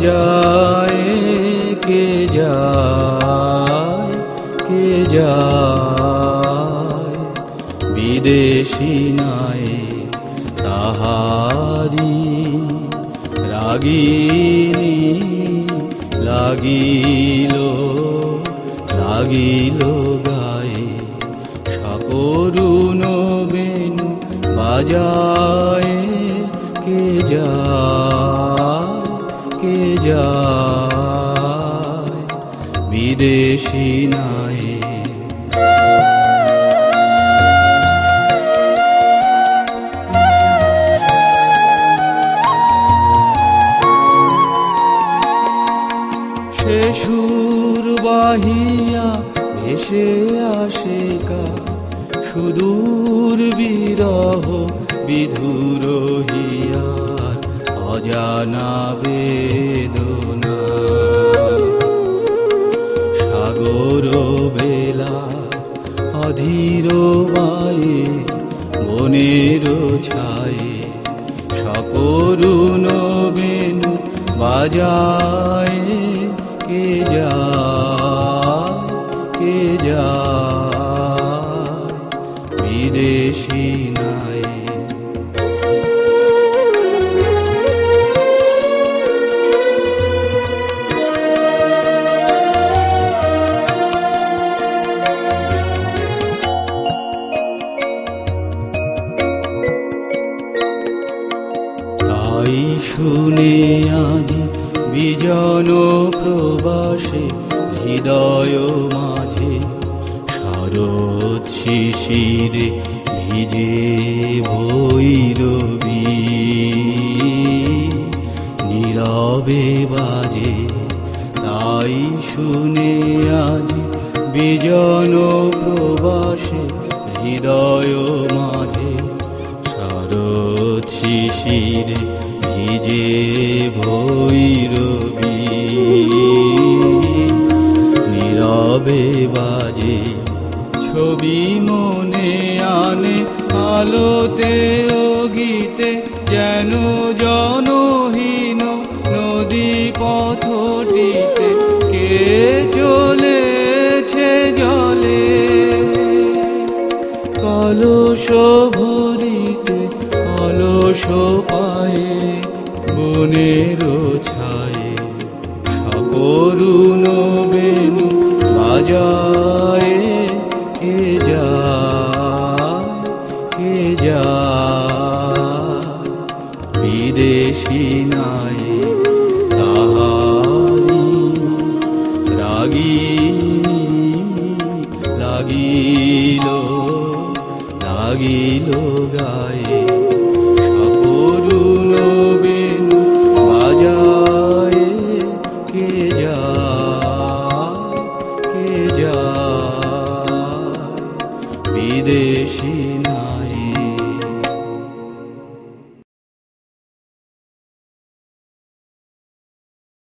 বাজায় কে যায়, কে যায় বিদেশি নাই তাহারি রাগিনী লাগিল লাগিল গায়ে সকরুণ বেণু বাজায় কে যায়, কে যায় বিদেশি নাই। সে সুর বাহিয়া ভেসে আসে কা সুদূর বিরহ বিধুর হিয়ার অজানা বেদনা সাগর বেলা অধীর বায়ে বনের ছায়ে সকরুণ বেণু বাজায় কে যায়, কে যায় বিদেশি নাই। তাই শুনে আজি বিজন প্রবাসে হৃদয় মাঝে শরৎ শিশিরে ভিজে ভৈরবী নীরবে বাজে। তাই শুনে আজি বিজন প্রবাসে হৃদয় মাঝে শরৎ শিশিরে ভিজে ভৈরবী নীরবে বাজে। ছবি মনে আনে আলোতে ও গীতে যেন জনহীন নদী পথটিতে কে চলেছে জলে কলস ভরিতে অলস পায়ে বনের ছায়ে সকরুণ বেণু বাজায় কে যায়, কে যায় বিদেশি নাই তাহারি রাগিনী লাগিল লাগিল গায়ে সকরুণ বেণু বাজায় কে যায়, কে যায় বিদেশি।